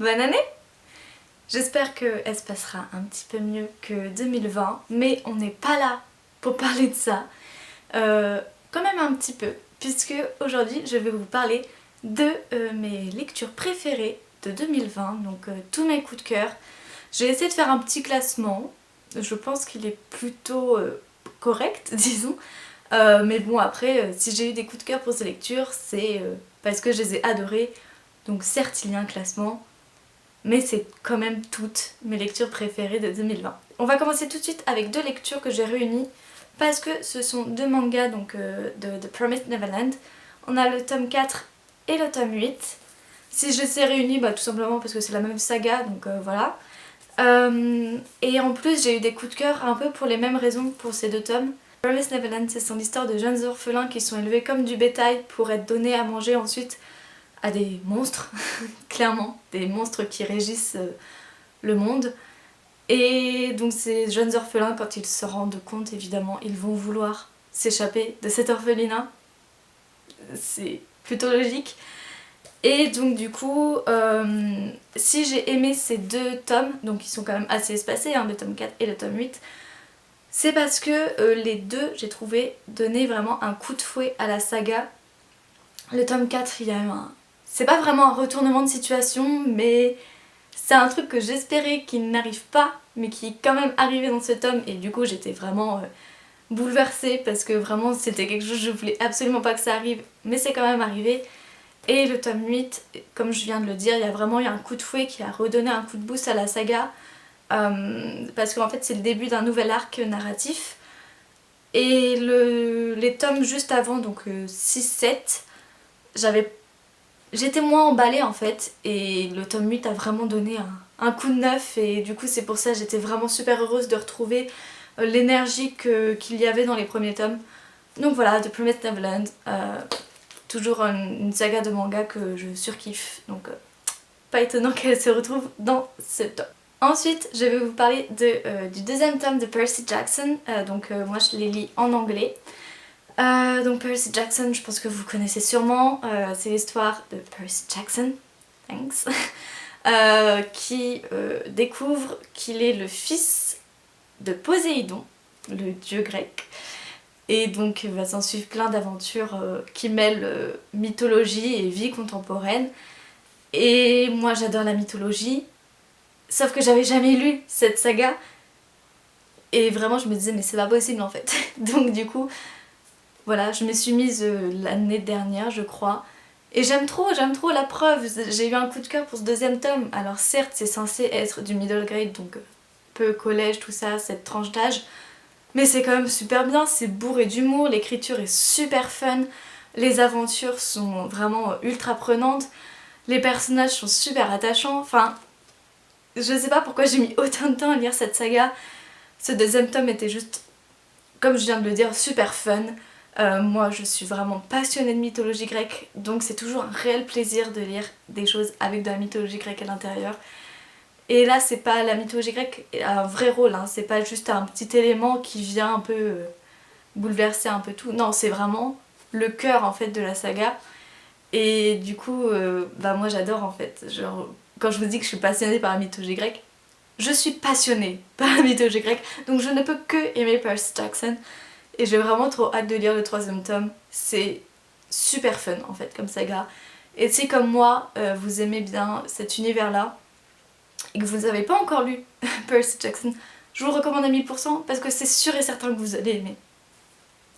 Bonne année! J'espère qu'elle se passera un petit peu mieux que 2020, mais on n'est pas là pour parler de ça. Quand même un petit peu, puisque aujourd'hui je vais vous parler de mes lectures préférées de 2020, donc tous mes coups de cœur. J'ai essayé de faire un petit classement, je pense qu'il est plutôt correct, disons. Mais bon, après, si j'ai eu des coups de cœur pour ces lectures, c'est parce que je les ai adorées. Donc certes, il y a un classement, mais c'est quand même toutes mes lectures préférées de 2020. On va commencer tout de suite avec deux lectures que j'ai réunies, parce que ce sont deux mangas donc, de The Promised Neverland. On a le tome 4 et le tome 8. Si je les ai réunis, bah, tout simplement parce que c'est la même saga, donc voilà. Et en plus, j'ai eu des coups de cœur un peu pour les mêmes raisons pour ces deux tomes. Promised Neverland, c'est son histoire de jeunes orphelins qui sont élevés comme du bétail pour être donnés à manger ensuite à des monstres, clairement, des monstres qui régissent le monde. Et donc ces jeunes orphelins, quand ils se rendent compte, évidemment, ils vont vouloir s'échapper de cet orphelinat. C'est plutôt logique. Et donc du coup, si j'ai aimé ces deux tomes, donc ils sont quand même assez espacés, hein, le tome 4 et le tome 8, c'est parce que les deux, j'ai trouvé, donnaient vraiment un coup de fouet à la saga. Le tome 4, il y a eu un... C'est pas vraiment un retournement de situation, mais c'est un truc que j'espérais qu'il n'arrive pas, mais qui est quand même arrivé dans ce tome, et du coup j'étais vraiment bouleversée, parce que vraiment c'était quelque chose, je voulais absolument pas que ça arrive, mais c'est quand même arrivé. Et le tome 8, comme je viens de le dire, il y a vraiment eu un coup de fouet qui a redonné un coup de boost à la saga, parce qu'en fait c'est le début d'un nouvel arc narratif. Et les tomes juste avant, donc 6-7, j'étais moins emballée en fait, et le tome 8 a vraiment donné un coup de neuf, et du coup c'est pour ça que j'étais vraiment super heureuse de retrouver l'énergie qu'il y avait dans les premiers tomes. Donc voilà, The Promised Neverland, toujours une saga de manga que je surkiffe, donc pas étonnant qu'elle se retrouve dans ce tome. Ensuite, je vais vous parler du deuxième tome de Percy Jackson, donc moi je les lis en anglais. Donc Percy Jackson, je pense que vous connaissez sûrement, c'est l'histoire de Percy Jackson, thanks, qui découvre qu'il est le fils de Poséidon, le dieu grec, et donc va s'en suivre plein d'aventures qui mêlent mythologie et vie contemporaine. Et moi j'adore la mythologie, sauf que j'avais jamais lu cette saga, et vraiment je me disais mais c'est pas possible en fait. Donc du coup, voilà, je me suis mise l'année dernière je crois, et j'aime trop la preuve, j'ai eu un coup de cœur pour ce deuxième tome. Alors certes c'est censé être du middle grade, donc peu collège, tout ça, cette tranche d'âge, mais c'est quand même super bien, c'est bourré d'humour, l'écriture est super fun, les aventures sont vraiment ultra prenantes, les personnages sont super attachants, enfin je sais pas pourquoi j'ai mis autant de temps à lire cette saga. Ce deuxième tome était juste, comme je viens de le dire, super fun. Moi je suis vraiment passionnée de mythologie grecque, donc c'est toujours un réel plaisir de lire des choses avec de la mythologie grecque à l'intérieur. Et là c'est pas la mythologie grecque a un vrai rôle, hein. C'est pas juste un petit élément qui vient un peu bouleverser un peu tout, non c'est vraiment le cœur en fait de la saga. Et du coup bah moi j'adore en fait, genre quand je vous dis que je suis passionnée par la mythologie grecque, je suis passionnée par la mythologie grecque, donc je ne peux que aimer Percy Jackson. Et j'ai vraiment trop hâte de lire le troisième tome, c'est super fun en fait comme saga. Et si comme moi vous aimez bien cet univers là, et que vous n'avez pas encore lu Percy Jackson, je vous le recommande à 1000% parce que c'est sûr et certain que vous allez aimer.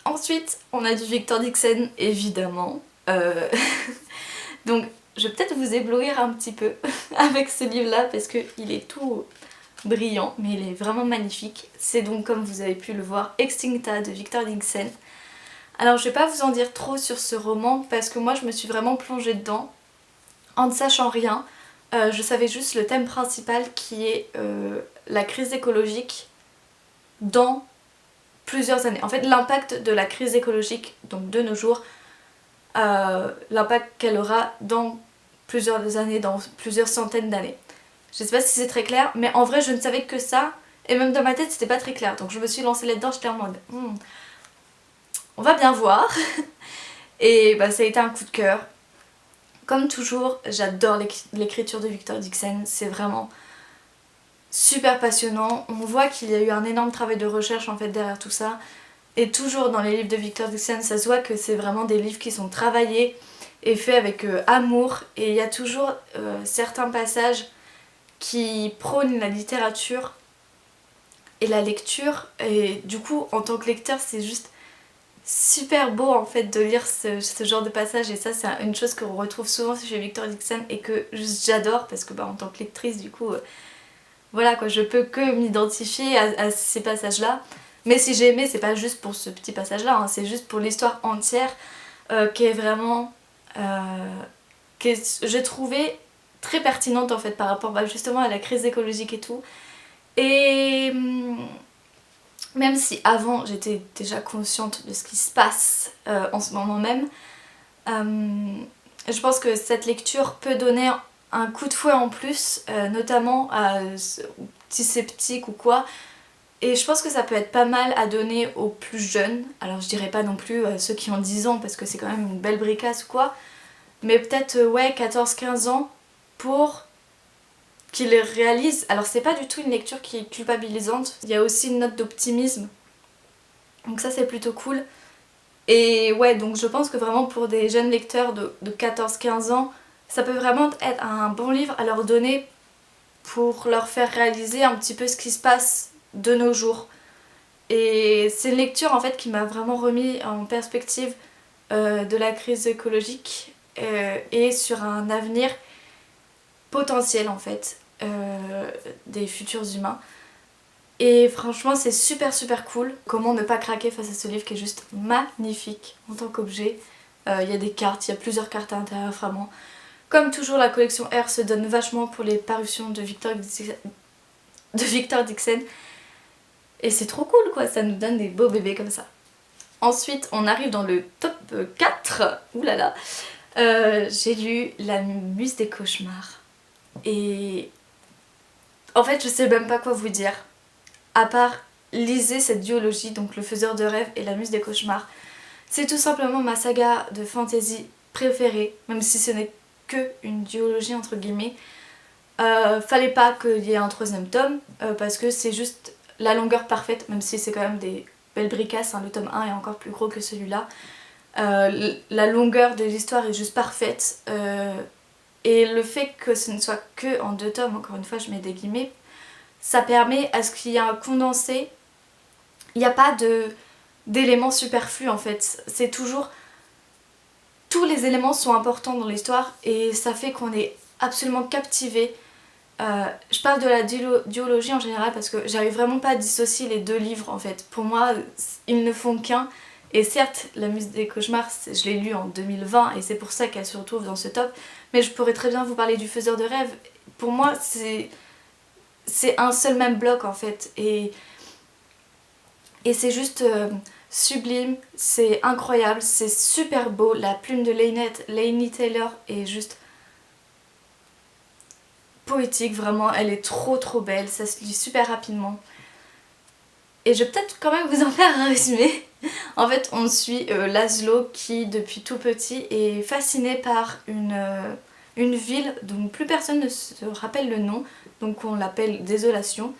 Ensuite on a du Victor Dixon évidemment, donc je vais peut-être vous éblouir un petit peu avec ce livre là parce qu'il est tout brillant, mais il est vraiment magnifique. C'est donc, comme vous avez pu le voir, Extincta de Victor Dixon. Alors je vais pas vous en dire trop sur ce roman parce que moi je me suis vraiment plongée dedans en ne sachant rien. Je savais juste le thème principal qui est la crise écologique dans plusieurs années. En fait l'impact de la crise écologique, donc de nos jours, l'impact qu'elle aura dans plusieurs années, dans plusieurs centaines d'années. Je sais pas si c'est très clair, mais en vrai je ne savais que ça, et même dans ma tête c'était pas très clair, donc je me suis lancée là-dedans, j'étais en mode on va bien voir. Et bah ça a été un coup de cœur. Comme toujours, j'adore l'écriture de Victor Dixon, c'est vraiment super passionnant. On voit qu'il y a eu un énorme travail de recherche en fait derrière tout ça. Et toujours dans les livres de Victor Dixon, ça se voit que c'est vraiment des livres qui sont travaillés et faits avec amour. Et il y a toujours certains passages qui prônent la littérature et la lecture. Et du coup, en tant que lecteur, c'est juste super beau en fait de lire ce genre de passage. Et ça, c'est une chose qu'on retrouve souvent chez Victor Dixon et que j'adore parce que en tant que lectrice, du coup, voilà quoi, je peux que m'identifier à ces passages-là. Mais si j'ai aimé, c'est pas juste pour ce petit passage-là, hein, c'est juste pour l'histoire entière qui est vraiment... que j'ai trouvé très pertinente en fait par rapport justement à la crise écologique et tout. Et même si avant j'étais déjà consciente de ce qui se passe en ce moment même, je pense que cette lecture peut donner un coup de fouet en plus, notamment à petits sceptiques ou quoi. Et je pense que ça peut être pas mal à donner aux plus jeunes. Alors je dirais pas non plus ceux qui ont 10 ans parce que c'est quand même une belle bricasse ou quoi. Mais peut-être ouais 14-15 ans pour qu'ils réalisent. Alors c'est pas du tout une lecture qui est culpabilisante. Il y a aussi une note d'optimisme. Donc ça c'est plutôt cool. Et ouais donc je pense que vraiment pour des jeunes lecteurs de 14-15 ans, ça peut vraiment être un bon livre à leur donner pour leur faire réaliser un petit peu ce qui se passe de nos jours. Et c'est une lecture en fait qui m'a vraiment remis en perspective de la crise écologique et sur un avenir potentiel en fait des futurs humains. Et franchement c'est super cool. Comment ne pas craquer face à ce livre qui est juste magnifique en tant qu'objet. Il y a des cartes, il y a plusieurs cartes à l'intérieur vraiment. Comme toujours la collection R se donne vachement pour les parutions de Victor Dixon. Et c'est trop cool quoi, ça nous donne des beaux bébés comme ça. Ensuite on arrive dans le top 4. Oulala. J'ai lu La Muse des Cauchemars. Et en fait je sais même pas quoi vous dire. À part lisez cette duologie, donc Le Faiseur de Rêves et La Muse des Cauchemars. C'est tout simplement ma saga de fantasy préférée, même si ce n'est que une duologie entre guillemets. Fallait pas qu'il y ait un troisième tome parce que c'est juste la longueur parfaite, même si c'est quand même des belles bricasses, hein, le tome 1 est encore plus gros que celui-là. La longueur de l'histoire est juste parfaite et le fait que ce ne soit que en 2 tomes, encore une fois je mets des guillemets, ça permet à ce qu'il y ait un condensé. Il n'y a pas d'éléments superflus en fait, c'est toujours... Tous les éléments sont importants dans l'histoire et ça fait qu'on est absolument captivé. Je parle de la duologie en général parce que j'arrive vraiment pas à dissocier les 2 livres en fait. Pour moi, ils ne font qu'un. Et certes, La Muse des Cauchemars, je l'ai lu en 2020 et c'est pour ça qu'elle se retrouve dans ce top. Mais je pourrais très bien vous parler du Faiseur de Rêves. Pour moi, c'est un seul même bloc en fait. Et c'est juste sublime, c'est incroyable, c'est super beau. La plume de Laini Taylor est juste... poétique, vraiment, elle est trop belle, ça se lit super rapidement. Et je vais peut-être quand même vous en faire un résumé. En fait, on suit Laszlo qui, depuis tout petit, est fasciné par une ville dont plus personne ne se rappelle le nom, donc on l'appelle Désolation.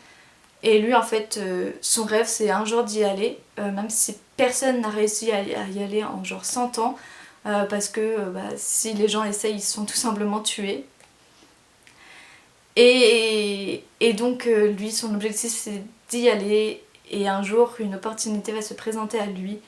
Et lui, en fait, son rêve, c'est un jour d'y aller, même si personne n'a réussi à y aller en genre 100 ans, parce que si les gens essayent, ils se sont tout simplement tués. Et donc lui, son objectif c'est d'y aller et un jour une opportunité va se présenter à lui.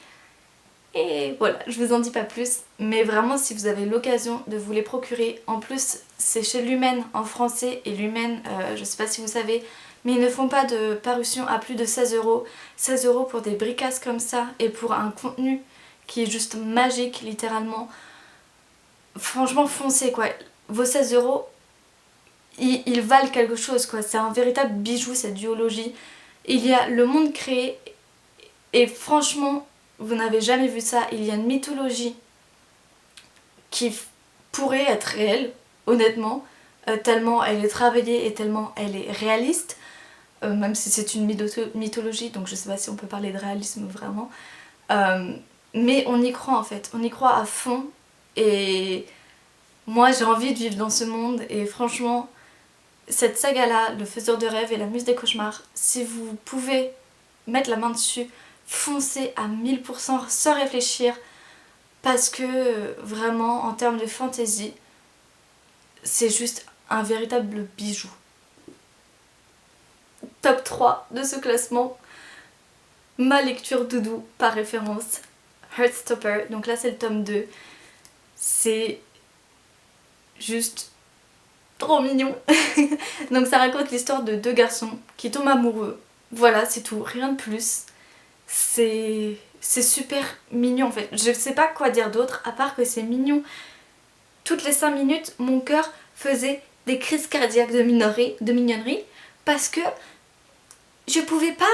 Et voilà, je vous en dis pas plus, mais vraiment si vous avez l'occasion de vous les procurer, en plus c'est chez Lumen en français et Lumen, je sais pas si vous savez, mais ils ne font pas de parution à plus de 16€. 16€ pour des bricasses comme ça et pour un contenu qui est juste magique littéralement. Franchement foncez quoi, vos 16€. Ils valent quelque chose quoi, c'est un véritable bijou cette duologie. Il y a le monde créé et franchement vous n'avez jamais vu ça, il y a une mythologie qui pourrait être réelle honnêtement, tellement elle est travaillée et tellement elle est réaliste, même si c'est une mythologie donc je sais pas si on peut parler de réalisme vraiment, mais on y croit en fait, on y croit à fond et Moi j'ai envie de vivre dans ce monde et franchement, cette saga-là, Le Faiseur de rêves et La Muse des cauchemars, si vous pouvez mettre la main dessus, foncez à 1000% sans réfléchir parce que vraiment en termes de fantasy, c'est juste un véritable bijou. Top 3 de ce classement, ma lecture doudou par référence, Heartstopper, donc là c'est le tome 2, c'est juste trop mignon. Donc ça raconte l'histoire de deux garçons qui tombent amoureux, voilà c'est tout, rien de plus. C'est super mignon en fait, je sais pas quoi dire d'autre à part que c'est mignon. Toutes les 5 minutes mon cœur faisait des crises cardiaques de mignonnerie parce que je pouvais pas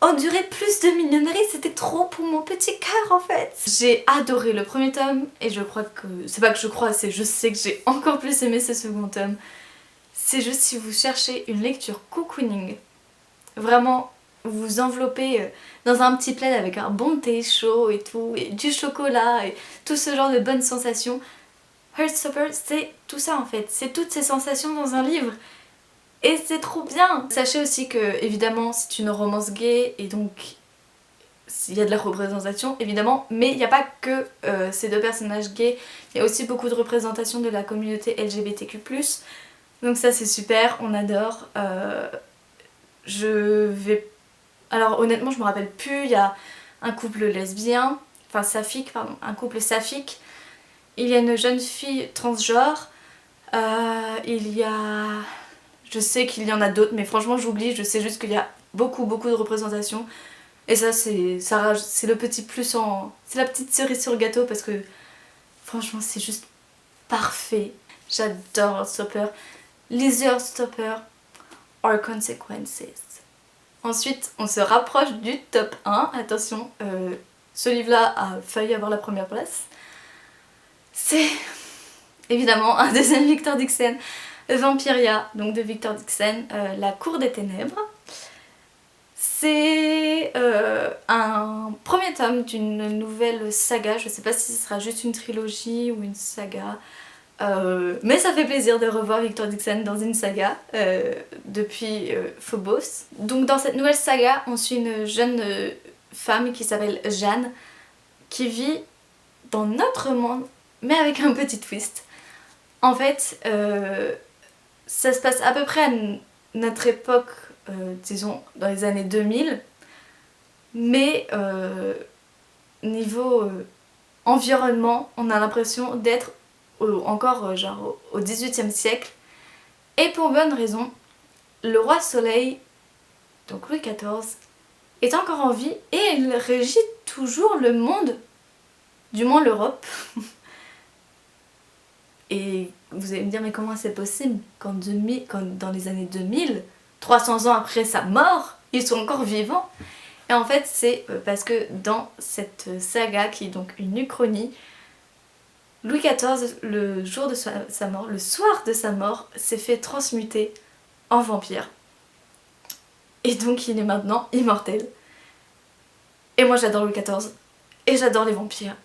endurer plus de mignonnerie, c'était trop pour mon petit cœur en fait. J'ai adoré le premier tome et je crois que... c'est pas que je crois, c'est je sais que j'ai encore plus aimé ce second tome. C'est juste si vous cherchez une lecture cocooning, vraiment vous enveloppez dans un petit plaid avec un bon thé chaud et tout, et du chocolat et tout ce genre de bonnes sensations. Heartstopper c'est tout ça en fait, c'est toutes ces sensations dans un livre. Et c'est trop bien. Sachez aussi que évidemment c'est une romance gay et donc il y a de la représentation évidemment, mais il n'y a pas que ces deux personnages gays, il y a aussi beaucoup de représentation de la communauté LGBTQ+. Donc ça c'est super, on adore. Alors honnêtement je me rappelle plus, il y a un couple lesbien, enfin saphique pardon, un couple saphique, il y a une jeune fille transgenre, il y a... je sais qu'il y en a d'autres mais franchement j'oublie, je sais juste qu'il y a beaucoup de représentations. Et ça c'est le petit plus en... c'est la petite cerise sur le gâteau parce que franchement c'est juste parfait. J'adore Heartstopper. Lisez Heartstopper or Consequences. Ensuite on se rapproche du top 1. Attention, ce livre là a failli avoir la première place. C'est évidemment un deuxième Victor Dixon, Vampiria, donc de Victor Dixon, La Cour des Ténèbres. C'est un premier tome d'une nouvelle saga, je sais pas si ce sera juste une trilogie ou une saga, mais ça fait plaisir de revoir Victor Dixon dans une saga depuis Phobos. Donc dans cette nouvelle saga, on suit une jeune femme qui s'appelle Jeanne, qui vit dans notre monde, mais avec un petit twist. En fait, ça se passe à peu près à notre époque, disons dans les années 2000, mais niveau environnement, on a l'impression d'être encore genre au XVIIIe siècle. Et pour bonne raison, le roi Soleil, donc Louis XIV, est encore en vie et il régit toujours le monde, du moins l'Europe. Et vous allez me dire mais comment c'est possible quand dans les années 2000, 300 ans après sa mort, ils sont encore vivants? Et en fait c'est parce que dans cette saga qui est donc une uchronie, Louis XIV, le jour de sa mort, le soir de sa mort, s'est fait transmuter en vampire. Et donc il est maintenant immortel. Et moi j'adore Louis XIV, et j'adore les vampires.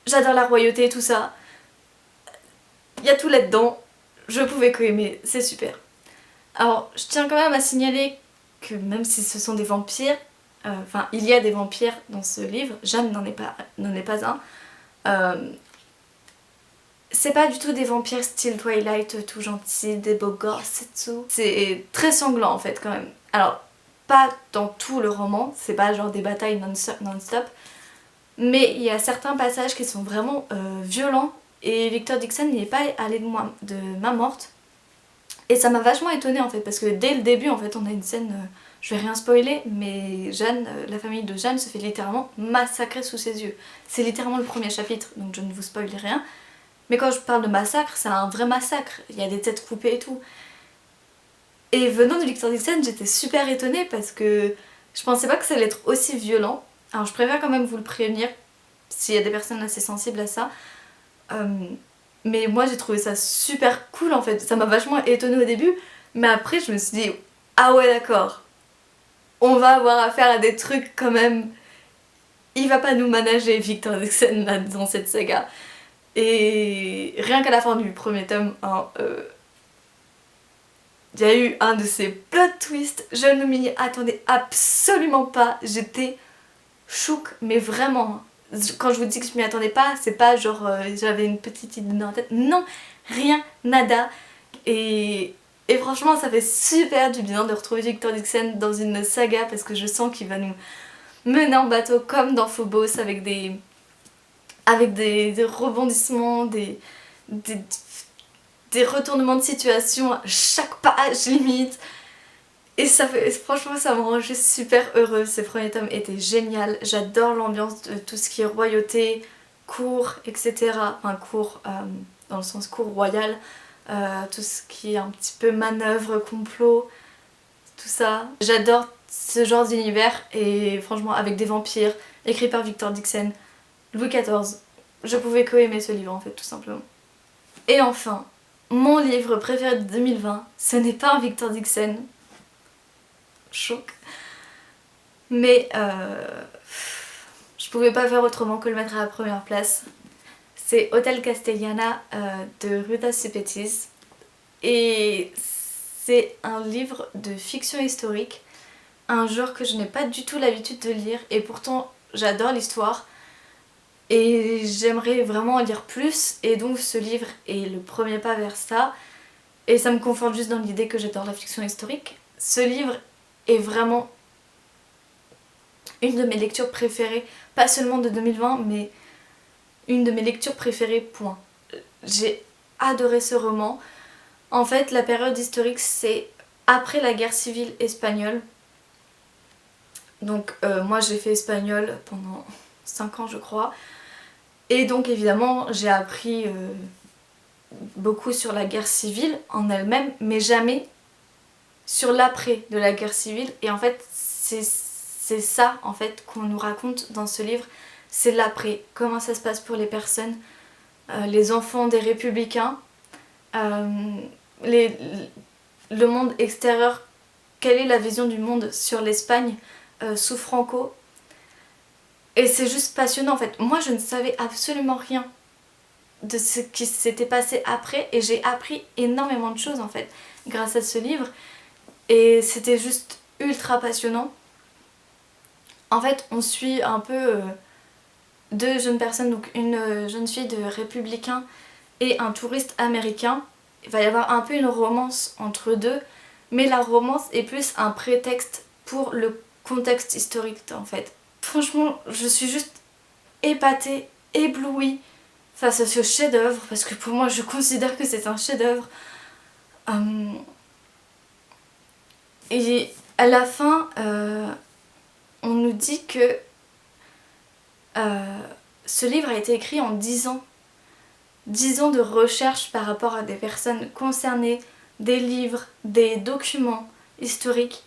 J'adore la royauté et tout ça. Il y a tout là-dedans, je pouvais qu'aimer, c'est super. Alors je tiens quand même à signaler que même si ce sont des vampires, enfin il y a des vampires dans ce livre, Jeanne n'en est pas un. C'est pas du tout des vampires style Twilight tout gentils, des beaux gosses et tout. C'est très sanglant en fait quand même. Alors pas dans tout le roman, c'est pas genre des batailles non-stop, mais il y a certains passages qui sont vraiment violents et Victor Dixon n'y est pas allé de main morte. Et ça m'a vachement étonnée en fait parce que dès le début en fait on a une scène, je vais rien spoiler, mais Jeanne, la famille de Jeanne se fait littéralement massacrer sous ses yeux. C'est littéralement le premier chapitre donc je ne vous spoile rien. Mais quand je parle de massacre, c'est un vrai massacre, il y a des têtes coupées et tout. Et venant de Victor Dixon, j'étais super étonnée parce que je pensais pas que ça allait être aussi violent. Alors je préfère quand même vous le prévenir s'il y a des personnes assez sensibles à ça. Mais moi j'ai trouvé ça super cool en fait, ça m'a vachement étonnée au début, mais après je me suis dit ah ouais d'accord, on va avoir affaire à des trucs quand même, il va pas nous manager Victor Dixon là dans cette saga. Et rien qu'à la fin du premier tome, hein, il y a eu un de ces plot twists, je ne m'y attendais absolument pas, j'étais chouk, mais vraiment. Quand je vous dis que je m'y attendais pas, c'est pas genre j'avais une petite idée dans la tête, non, rien, nada. Et franchement ça fait super du bien de retrouver Victor Dixon dans une saga parce que je sens qu'il va nous mener en bateau comme dans Phobos avec des rebondissements, des retournements de situation à chaque page limite. Et ça fait, franchement ça me rend juste super heureuse. Ces premiers tomes étaient géniaux. J'adore l'ambiance de tout ce qui est royauté, cour, etc. Enfin cour dans le sens cour royal. Tout ce qui est un petit peu manœuvre, complot, tout ça. J'adore ce genre d'univers et franchement avec des vampires, écrit par Victor Dixon, Louis XIV. Je pouvais qu'aimer ce livre en fait tout simplement. Et enfin, mon livre préféré de 2020, ce n'est pas un Victor Dixon. Choc. Mais je pouvais pas faire autrement que le mettre à la première place. C'est Hotel Castellana de Ruta Sepetys. Et c'est un livre de fiction historique, un genre que je n'ai pas du tout l'habitude de lire et pourtant j'adore l'histoire et j'aimerais vraiment en lire plus et donc ce livre est le premier pas vers ça et ça me conforte juste dans l'idée que j'adore la fiction historique. Ce livre est vraiment une de mes lectures préférées, pas seulement de 2020 mais une de mes lectures préférées, point. J'ai adoré ce roman. En fait la période historique c'est après la guerre civile espagnole. Donc moi j'ai fait espagnol pendant 5 ans je crois. Et donc évidemment j'ai appris beaucoup sur la guerre civile en elle-même, mais jamais sur l'après de la guerre civile. Et en fait c'est ça en fait qu'on nous raconte dans ce livre, c'est l'après, comment ça se passe pour les personnes, les enfants des républicains, le monde extérieur, quelle est la vision du monde sur l'Espagne sous Franco. Et c'est juste passionnant en fait. Moi je ne savais absolument rien de ce qui s'était passé après et j'ai appris énormément de choses en fait grâce à ce livre et c'était juste ultra passionnant. En fait on suit un peu deux jeunes personnes, donc une jeune fille de républicain et un touriste américain. Il va y avoir un peu une romance entre deux, mais la romance est plus un prétexte pour le contexte historique en fait. Franchement, je suis juste épatée, éblouie face à ce chef-d'œuvre, parce que pour moi je considère que c'est un chef-d'œuvre. Et à la fin, on nous dit que ce livre a été écrit en 10 ans. 10 ans de recherche par rapport à des personnes concernées, des livres, des documents historiques.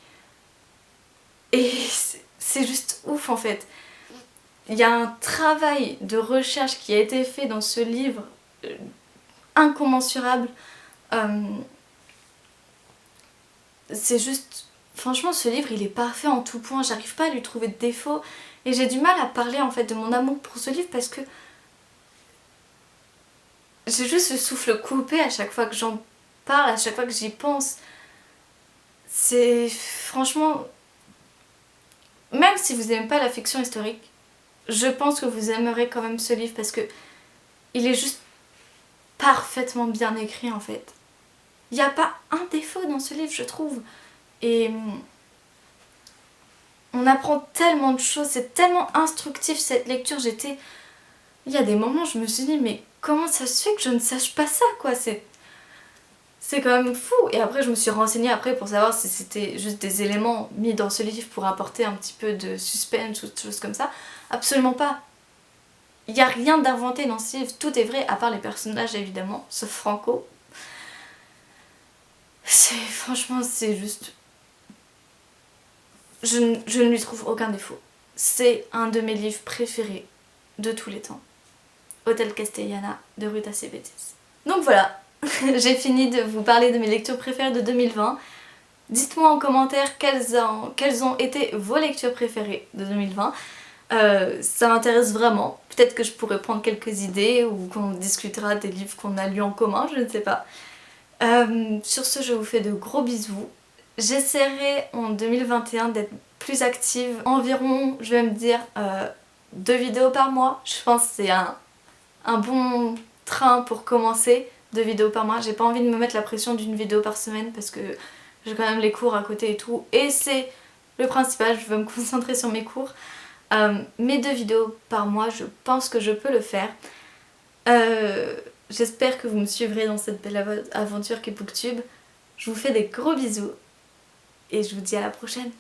Et c'est juste ouf en fait. Il y a un travail de recherche qui a été fait dans ce livre incommensurable. C'est juste... Franchement ce livre il est parfait en tout point, j'arrive pas à lui trouver de défaut. Et j'ai du mal à parler en fait de mon amour pour ce livre parce que j'ai juste le souffle coupé à chaque fois que j'en parle, à chaque fois que j'y pense. C'est franchement... Même si vous n'aimez pas la fiction historique, je pense que vous aimerez quand même ce livre parce que il est juste parfaitement bien écrit en fait. Il n'y a pas un défaut dans ce livre je trouve. Et on apprend tellement de choses, c'est tellement instructif cette lecture. Il y a des moments je me suis dit mais comment ça se fait que je ne sache pas ça quoi, c'est quand même fou. Et après je me suis renseignée après pour savoir si c'était juste des éléments mis dans ce livre pour apporter un petit peu de suspense ou des choses comme ça. Absolument pas. Il n'y a rien d'inventé dans ce livre, tout est vrai à part les personnages évidemment, sauf Franco. Franchement c'est juste... Je ne lui trouve aucun défaut. C'est un de mes livres préférés de tous les temps. Hotel Castellana de Ruta Sepetys. Donc voilà, j'ai fini de vous parler de mes lectures préférées de 2020. Dites-moi en commentaire quelles ont été vos lectures préférées de 2020. Ça m'intéresse vraiment. Peut-être que je pourrais prendre quelques idées ou qu'on discutera des livres qu'on a lus en commun, je ne sais pas. Sur ce, je vous fais de gros bisous. J'essaierai en 2021 d'être plus active. Environ, je vais me dire, 2 vidéos par mois. Je pense que c'est un bon train pour commencer. 2 vidéos par mois. J'ai pas envie de me mettre la pression d'une vidéo par semaine parce que j'ai quand même les cours à côté et tout. Et c'est le principal, je veux me concentrer sur mes cours. Mais 2 vidéos par mois, je pense que je peux le faire. J'espère que vous me suivrez dans cette belle aventure qu'est Booktube. Je vous fais des gros bisous et je vous dis à la prochaine.